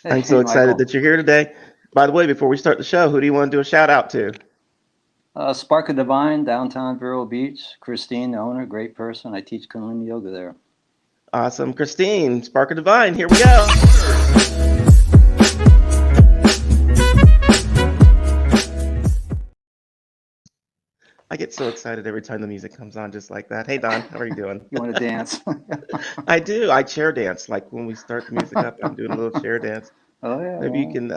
I'm Hey, so excited Michael. that you're here today. By the way, before we start the show, who do you want to do a shout out to? Spark of Divine, downtown Vero Beach. Christine, the owner, great person. I teach Kundalini Yoga there. Awesome. Christine, Spark of Divine, here we go. I get so excited every time the music comes on just like that. Hey, Don, how are you doing? You want to dance? I do. I chair dance. Like when we start the music up, I'm doing a little chair dance. Oh, yeah, Maybe you yeah. can,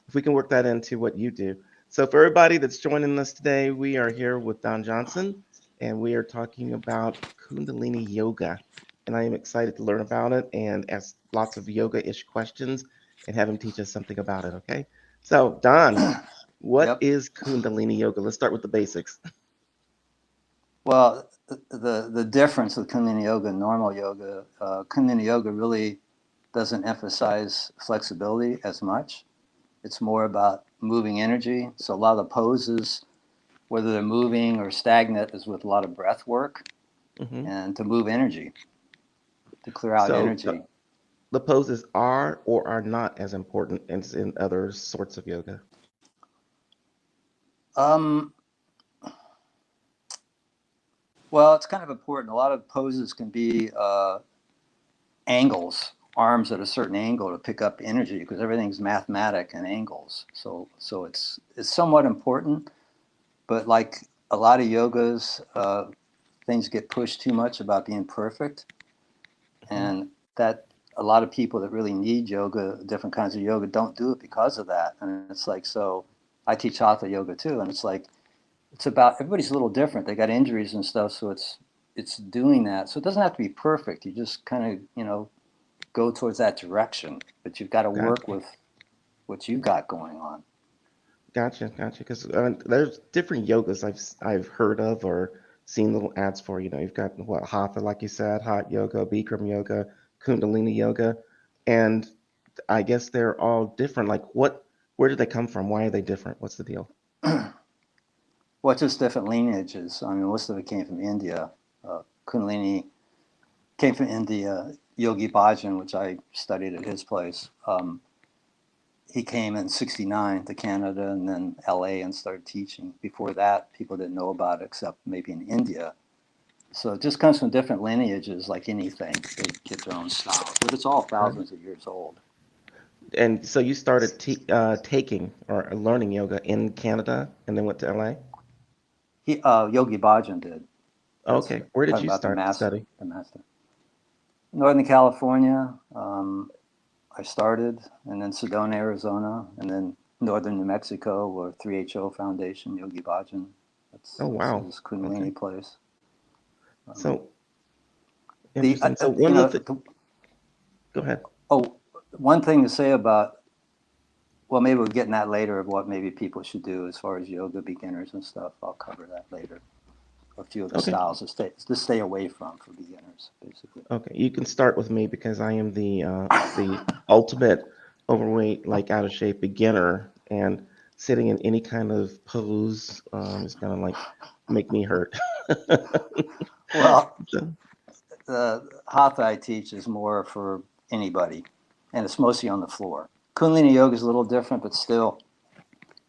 if we can work that into what you do. So, for everybody that's joining us today, we are here with Don Johnson, and we are talking about Kundalini Yoga. And I am excited to learn about it and ask lots of yoga-ish questions and have him teach us something about it. Okay. So, Don, what Yep. is Kundalini Yoga? Let's start with the basics. Well, the difference with Kundalini Yoga and normal yoga, Kundalini Yoga really doesn't emphasize flexibility as much. It's more about moving energy. So a lot of the poses, whether they're moving or stagnant, is with a lot of breath work Hmm. and to move energy, to clear out So, energy. the poses are or are not as important as in other sorts of yoga. Um, well, it's kind of important. A lot of poses can be angles, arms at a certain angle to pick up energy because everything's mathematic and angles. So it's somewhat important, but like a lot of yogas, things get pushed too much about being perfect, Hmm. and that a lot of people that really need yoga, different kinds of yoga, don't do it because of that. And it's like so. I teach hatha yoga too, and it's like it's about everybody's a little different. They got injuries and stuff, so it's doing that. So it doesn't have to be perfect. You just kind of go towards that direction, but you've got to work Gotcha. with what you've got going on. Gotcha. Because there's different yogas I've heard of or seen little ads for. You've got what Hatha, like you said, Hot Yoga, Bikram Yoga, Kundalini Yoga, and I guess they're all different. Like, where did they come from? Why are they different? What's the deal? Well, just different lineages. I mean, most of it came from India. Kundalini came from India. Yogi Bhajan, which I studied at his place, he came in '69 to Canada and then LA and started teaching. Before that, people didn't know about it except maybe in India. So it just comes from different lineages, like anything. They get their own styles, but it's all Right. thousands of years old. And so you started taking or learning yoga in Canada, and then went to LA. Yogi Bhajan did. That's Okay, where did talking you about the start to master. study? The master. Northern California. I started, and then Sedona, Arizona, and then northern New Mexico, where 3HO Foundation, Yogi Bhajan. Oh That's wow. his Okay. Kundalini place. Um, So the interesting. So you one of know the the, go ahead. oh, one thing to say about, well, maybe we'll get in that later of what maybe people should do as far as yoga beginners and stuff. I'll cover that later. A few of the Okay. styles to stay away from for beginners, basically. Okay, you can start with me because I am the ultimate overweight, like out of shape beginner, and sitting in any kind of pose is gonna like make me hurt. Well, So, the hatha I teach is more for anybody, and it's mostly on the floor. Kundalini yoga is a little different, but still,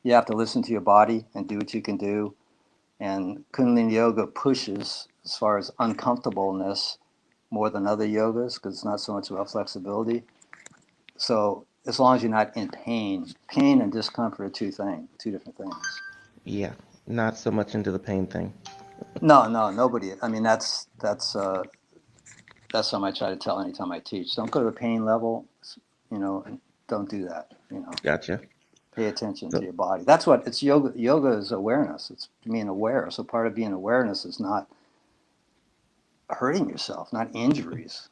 you have to listen to your body and do what you can do. And Kundalini yoga pushes as far as uncomfortableness more than other yogas because it's not so much about flexibility. So as long as you're not in pain and discomfort are two different things. yeah, not so much into the pain thing. No, no, nobody. I mean, that's something I try to tell anytime I teach. Don't go to the pain level, and don't do that. Gotcha. Pay attention to So, your body. That's what it's yoga. Yoga is awareness. It's being aware. So part of being awareness is not hurting yourself, not injuries.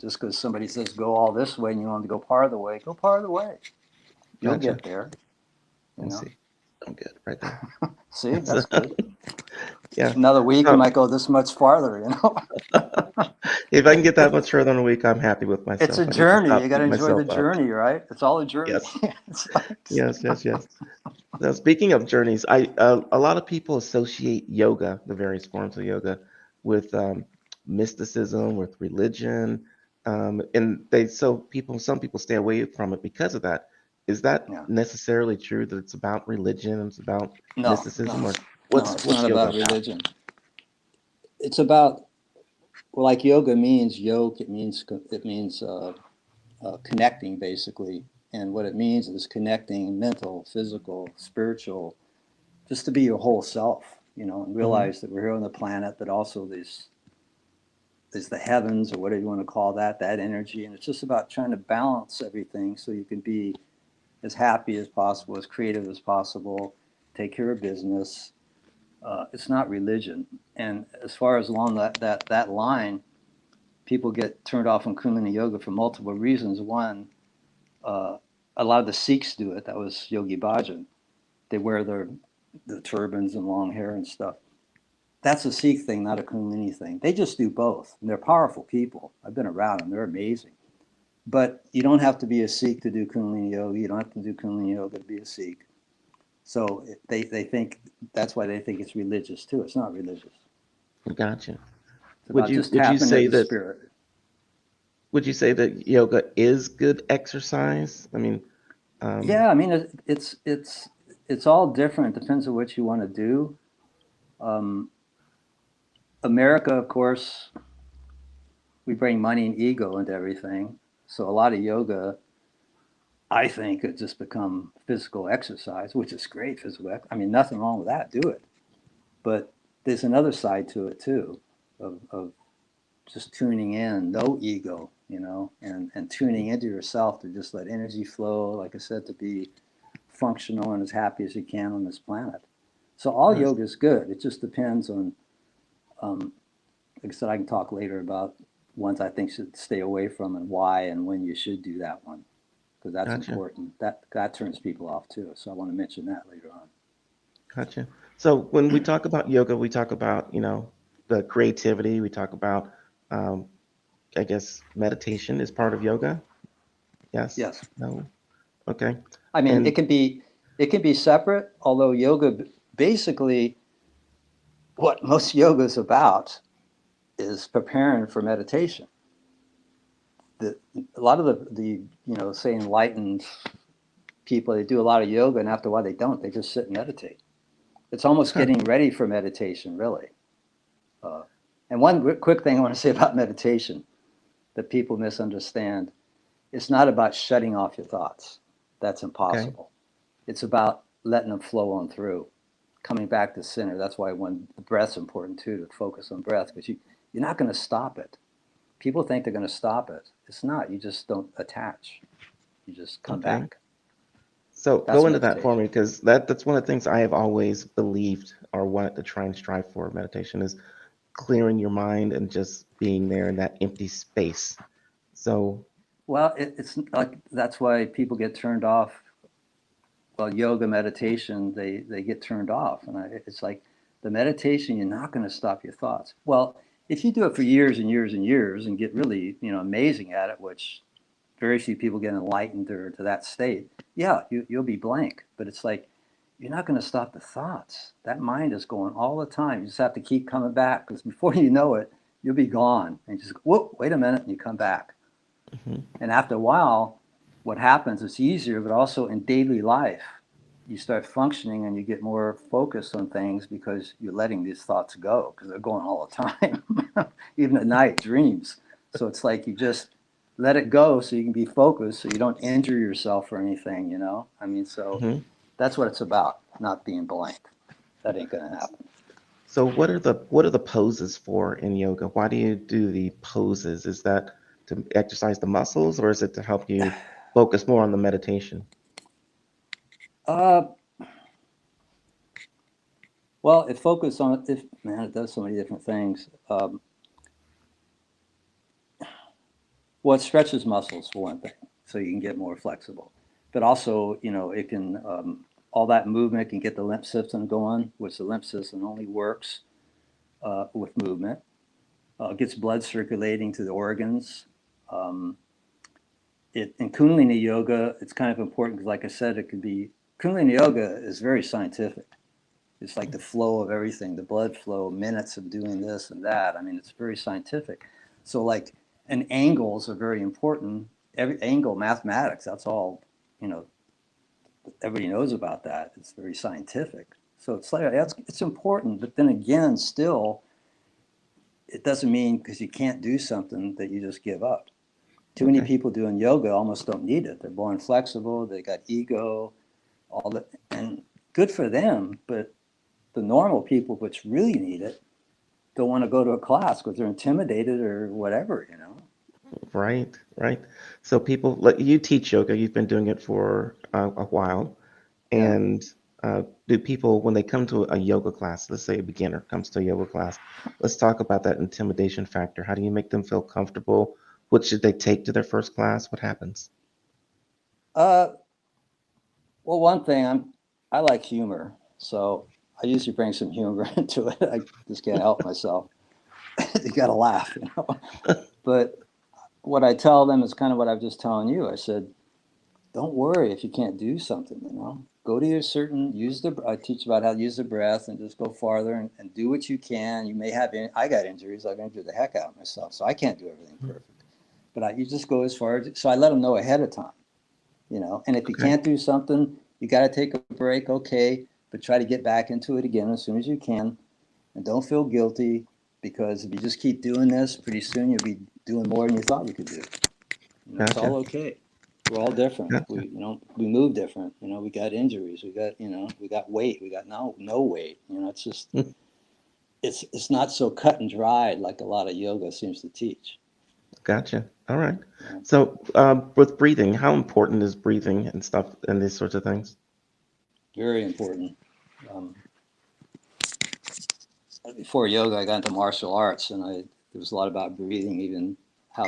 Just because somebody says go all this way and you want to go part of the way, go part of the way. You'll gotcha. get there. You Let's know. see. I'm good right there. See, So, that's good. yeah. Another week you So might go this much farther. if I can get that much further in a week, I'm happy with It's myself. a I need to journey. stop You got to beating enjoy the myself up. journey, right? It's all a journey. Yes. It's like, Yes. Now, speaking of journeys, a lot of people associate yoga, the various forms of yoga, with mysticism, with religion. And some people stay away from it because of that. Is that Yeah. necessarily true that it's about religion, it's about No, no, mysticism, or no, it's what's not yoga about about? religion. It's about, well, like yoga means yoke. It means connecting basically, and what it means is connecting mental, physical, spiritual, just to be your whole self, and Hmm. realize that we're here on the planet, but also there's the heavens or whatever you want to call that energy, and it's just about trying to balance everything so you can be as happy as possible, as creative as possible, take care of business. It's not religion, and as far as along that line, people get turned off from Kundalini Yoga for multiple reasons. One, uh, a lot of the Sikhs do it. That was Yogi Bhajan. They wear the turbans and long hair and stuff. That's a Sikh thing, not a Kundalini thing. They just do both. And they're powerful people. I've been around them. They're amazing. But you don't have to be a Sikh to do Kundalini Yoga. You don't have to do Kundalini Yoga to be a Sikh. So they think that's why they think it's religious too. It's not religious. Gotcha. It's about just Would you tapping into say the that spirit. yoga is good exercise? I mean, um, Yeah, I mean it's all different. It depends on what you want to do. Um, America, of course, we bring money and ego into everything. So a lot of yoga, I think, has just become physical exercise, which is great. I mean, nothing wrong with that. Do it. But there's another side to it too, of just tuning in, no ego, and tuning into yourself to just let energy flow. Like I said, to be functional and as happy as you can on this planet. So all nice. yoga is good. It just depends on, um, like I said, I can talk later about ones I think should stay away from and why and when you should do that one because that's Gotcha. important. That turns people off too. So I want to mention that later on. Gotcha. So when we talk about yoga, we talk about, the creativity. We talk about, um, I guess, meditation is part of yoga. Yes. Yes, No. Okay. I mean And it can be separate. Although yoga basically what most yoga is about is preparing for meditation. A lot of the say enlightened people, they do a lot of yoga, and after a while they don't. They just sit and meditate. It's almost huh, getting ready for meditation, really. Uh, and one quick thing I want to say about meditation that people misunderstand: it's not about shutting off your thoughts. That's okay. impossible. It's about letting them flow on through, coming back to center. That's why when the breath's important too, to focus on breath, because you're not going to stop it. People think they're going to stop it. It's not. You just don't attach. You just come Okay. back. So That's go into that for meditation. me because that's one of the things I have always believed or wanted to try and strive for. Meditation is clearing your mind and just being there in that empty space. So, Well, it's like that's why people get turned off. Well, yoga, meditation, they get turned off, and it's like the meditation. You're not going to stop your thoughts. Well, if you do it for years and years and years and get really amazing at it, which very few people get enlightened or to that state. Yeah, you'll be blank, but it's like you're not going to stop the thoughts. That mind is going all the time. You just have to keep coming back because before you know it, you'll be gone. And you just whoop, wait a minute, and you come back. mhm, And after a while, what happens? It's easier, but also in daily life, you start functioning and you get more focused on things because you're letting these thoughts go because they're going all the time, even at night, dreams. So it's like you just let it go so you can be focused so you don't injure yourself or anything. I mean, so mhm. that's what it's about, not being blank. That ain't going to happen. So what are the poses for in yoga? Why do you do the poses? Is that to exercise the muscles or is it to help you focus more on the meditation? Uh, well, it focuses on if man, it does so many different things. Well, it stretches muscles for one thing, so you can get more flexible. But also, it can all that movement can get the lymph system going, which the lymph system only works with movement. Gets blood circulating to the organs. Um, in Kundalini Yoga, it's kind of important because, like I said, it could be Kundalini Yoga is very scientific. It's like the flow of everything, the blood flow, minutes of doing this and that. I mean, it's very scientific. So, like And angles are very important. Every angle, mathematics, that's all, you know, everybody knows about that. It's very scientific. So it's like, it's important. But then again, still, it doesn't mean because you can't do something that you just give up. Too many Okay. people doing yoga almost don't need it. They're born flexible, they got ego, all that, and good for them. But the normal people, which really need it, don't want to go to a class because they're intimidated or whatever, you know. Right, right. So people, like you teach yoga, you've been doing it for a while. Yeah. And do people, when they come to a yoga class, let's say a beginner comes to a yoga class, let's talk about that intimidation factor. How do you make them feel comfortable? What should they take to their first class? What happens? Uh, well, one thing I like humor, so I usually bring some humor into it. I just can't help myself. You got to laugh, you know. But what I tell them is kind of what I've just telling you. I said, don't worry if you can't do something, you know. Go to your certain, I teach about how to use the breath and just go farther and do what you can. You may have, I got injuries. I've injured the heck out of myself, so I can't do everything perfect. But you just go as far as, so I let them know ahead of time, you know. And if you Okay, can't do something, you got to take a break, okay, but try to get back into it again as soon as you can. And don't feel guilty because if you just keep doing this, pretty soon you'll be doing more than you thought you could do. You know, it's all gotcha, okay. We're all different. gotcha. We move different. You know, we got injuries. We got weight. We got no weight. You know, it's just Mm, it's not so cut and dried like a lot of yoga seems to teach. gotcha. All right. You know, So with breathing, how important is breathing and stuff and these sorts of things? very important. Um, Before yoga, I got into martial arts, and there was a lot about breathing, even how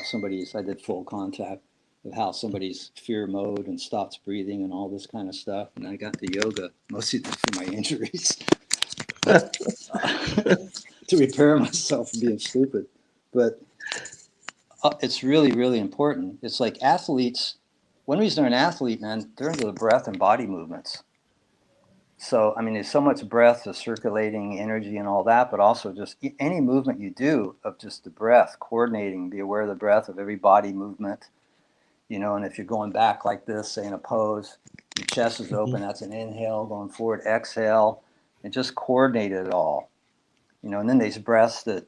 I did full contact of how somebody's fear mode and stops breathing and all this kind of stuff. And I got to yoga mostly for my injuries. To repair myself from being stupid. But it's really, really important. It's like athletes, one reason they're an athlete, man, they're into the breath and body movements. So, I mean, there's so much breath, the circulating energy and all that, but also just any movement you do of just the breath, coordinating, be aware of the breath of every body movement, you know, and if you're going back like this, say in a pose, your chest is Mhm. open, that's an inhale, going forward, exhale, and just coordinate it all, you know, and then there's breaths that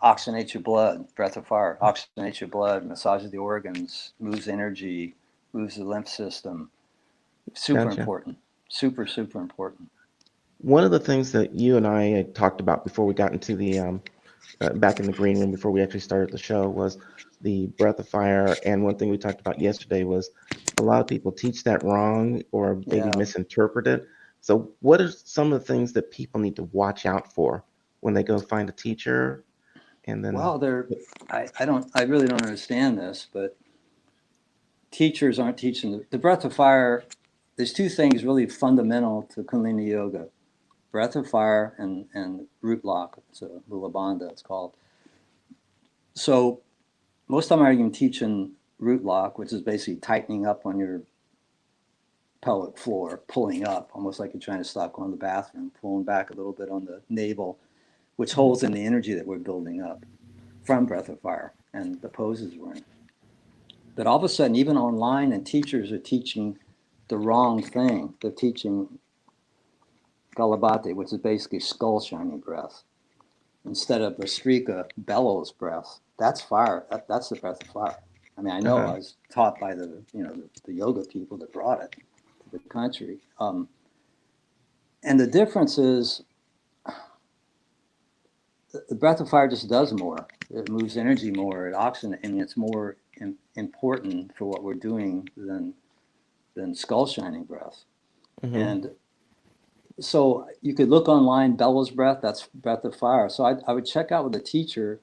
oxygenate your blood, breath of fire, oxygenates your blood, massages the organs, moves energy, moves the lymph system. Super Gotcha. important. Super, super important. One of the things that you and I had talked about before we got into the back in the green room before we actually started the show was the breath of fire. And one thing we talked about yesterday was a lot of people teach that wrong or maybe Yeah. misinterpret it. So, what are some of the things that people need to watch out for when they go find a teacher? And then, Well, I really don't understand this, but teachers aren't teaching the breath of fire. There's two things really fundamental to Kundalini Yoga: breath of fire and root lock. It's a Lula Bandha, it's called. So most of the time I'm teaching root lock, which is basically tightening up on your pelvic floor, pulling up, almost like you're trying to stop going to the bathroom, pulling back a little bit on the navel, which holds in the energy that we're building up from breath of fire and the poses we're in. But all of a sudden, even online, and teachers are teaching the wrong thing. They're teaching Galabate, which is basically skull shining breath, instead of Vastrika, bellows breath. That's fire. That's the breath of fire. I mean, I know uh-huh, I was taught by the yoga people that brought it to the country. And the difference is the breath of fire just does more. It moves energy more. It oxygen, and it's more important for what we're doing than skull shining breath. hmm, And so you could look online, bellows breath, that's breath of fire. So I would check out with a teacher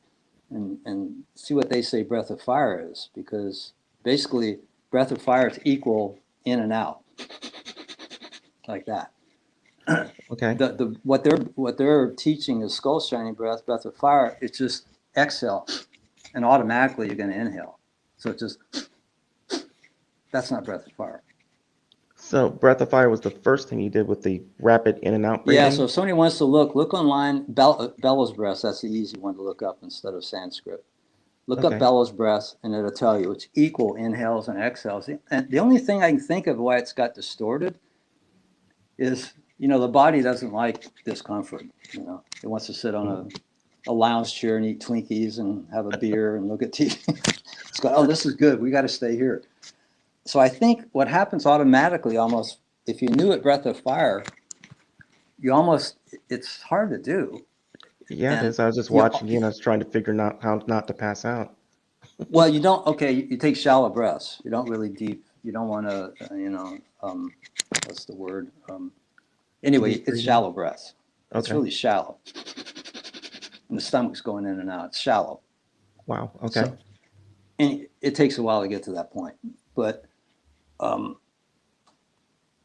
and see what they say breath of fire is, because basically breath of fire is equal in and out, like that. okay. What they're teaching is skull shining breath, breath of fire. It's just exhale, and automatically you're going to inhale. So it's just that's not breath of fire. So, breath of fire was the first thing you did with the rapid in and out Yeah. So breathing. if somebody wants to look online, bellows breath. That's the easy one to look up instead of Sanskrit. Look up Okay. bellows breath, and it'll tell you it's equal inhales and exhales. And the only thing I can think of why it's got distorted is, the body doesn't like discomfort. It wants to sit on Mhm. a lounge chair and eat Twinkies and have a beer and look at TV. It's going, oh, this is good. We got to stay here. So I think what happens automatically, almost, if you knew it, breath of fire, it's hard to do. Yeah, it And is. I was just you, watching you and I was trying to figure out how not to pass out. well, you don't, okay, you take shallow breaths. You don't really deep, you don't want to, what's the word? Anyway, Deep it's breathing. shallow breaths. It's Okay. really shallow. And the stomach's going in and out. It's shallow. Wow. Okay. So, and it takes a while to get to that point. But um,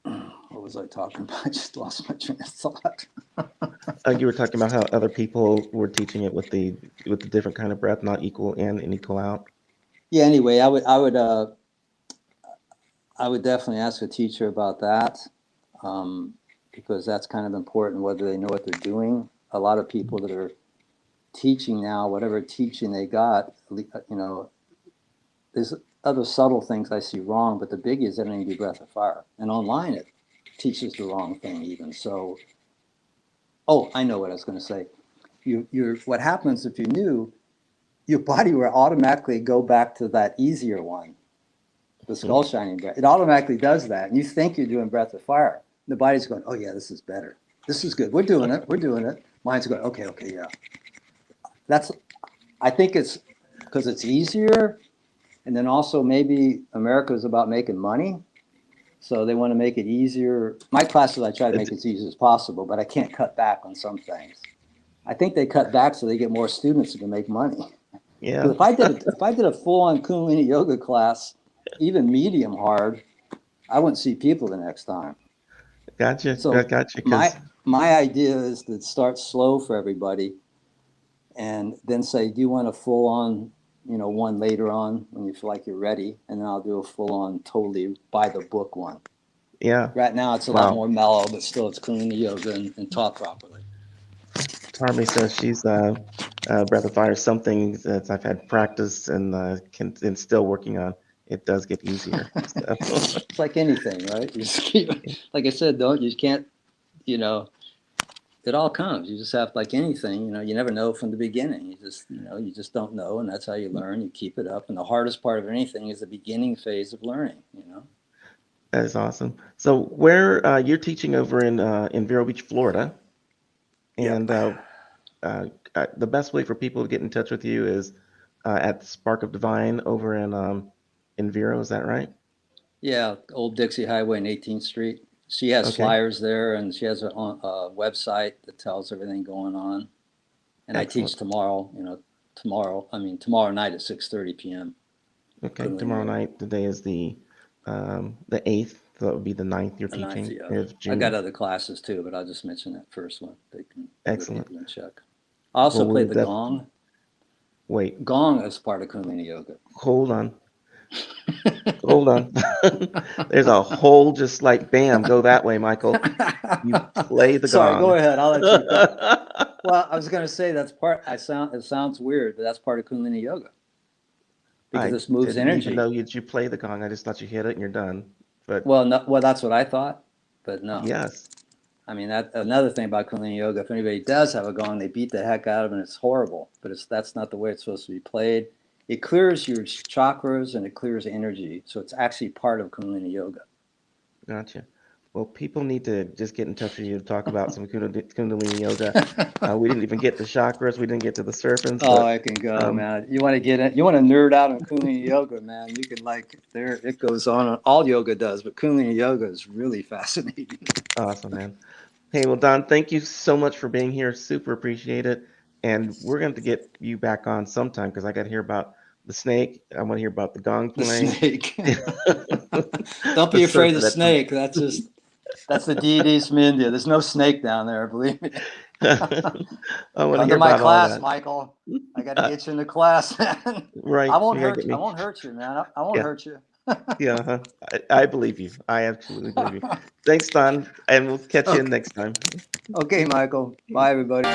what was I talking about? I just lost my train of thought. You were talking about how other people were teaching it with the different kind of breath, not equal in and equal out. Yeah. Anyway, I would definitely ask a teacher about that, um, because that's kind of important, whether they know what they're doing. A lot of people that are teaching now, whatever teaching they got, there's other subtle things I see wrong, but the biggie is that I need to do breath of fire. And online it teaches the wrong thing even. So, oh, I know what I was going to say. What happens if you knew, your body will automatically go back to that easier one, the Mhm. skull shining breath. It automatically does that. And you think you're doing breath of fire. The body's going, oh, yeah, this is better. This is good. We're doing it. We're doing it. Mind's going, okay, okay, yeah. That's, I think it's because it's easier. And then also maybe America is about making money. So they want to make it easier. My classes, I try to make it as easy as possible, but I can't cut back on some things. I think they cut back so they get more students who can make money. Yeah. Because if I did a full on Kundalini yoga class, even medium hard, I wouldn't see people the next time. Gotcha. So Gotcha. my Because my idea is to start slow for everybody, and then say, do you want a full on, one later on when you feel like you're ready, and then I'll do a full on, totally by the book one. yeah. Right now it's a lot Wow. more mellow, but still it's Kundalini yoga and taught properly. Charmy says she's breath of fire. Something that I've had practice and can and still working on. It does get easier. So It's like anything, right? You just keep, like I said, you can't, you know, it all comes. You just have, like anything, you never know from the beginning. You just don't know, and that's how you learn. You keep it up, and the hardest part of anything is the beginning phase of learning. that is awesome. So where you're teaching over in Vero Beach, Florida, Yep. and the best way for people to get in touch with you is at Spark of Divine over in Vero. Is that right? Yeah, Old Dixie Highway and 18th Street. She has Okay. flyers there, and she has a website that tells everything going on. And I teach Excellent. tomorrow. Tomorrow night at 6:30 p.m. Okay. Kundalini Tomorrow Yoga. night, today is the 8th. So that would be the ninth you're The ninth, teaching yeah. of I got June. other classes too, but I'll just mention that first one. Other Excellent. people can check. I also Well, we play will the definitely gong. wait. Gong is part of Kundalini Yoga. Hold on. Hold on. There's a hole just like bam, go that way, Michael. You play the Sorry, go gong. ahead. I'll let you go. Well, I was going to say that's part. It sounds weird, but that's part of Kundalini Yoga because I this moves didn't even energy. know you play the gong. I just thought you hit it and you're done. But Well, no, well, that's what I thought, but no. yes, I mean, that another thing about Kundalini Yoga. If anybody does have a gong, they beat the heck out of it, and it's horrible. But that's not the way it's supposed to be played. It clears your chakras and it clears energy, so it's actually part of Kundalini Yoga. gotcha. Well, people need to just get in touch with you to talk about some Kundalini yoga. We didn't even get to chakras. We didn't get to the serpents, Oh, but I can go, um, man. You want to get it? You want to nerd out on Kundalini Yoga, man? You can there. It goes on. All yoga does, but Kundalini Yoga is really fascinating. awesome, man. Hey, well, Don, thank you so much for being here. Super appreciate it. And we're going to get you back on sometime because I got to hear about the snake. I want to hear about the gong The playing, snake. Don't the be afraid of serpent the at some. snake. That's the deities from India. There's no snake down there, believe me. I want to Come hear to my about all class, that. Michael. I got to Uh, get you in the class, man. I right. won't You got to hurt. get I me. won't hurt you, man. I won't Yeah. hurt you. Yeah. I believe you. I absolutely believe you. Thanks, Don. And we'll catch you Okay, next time. okay, Michael. Bye, everybody.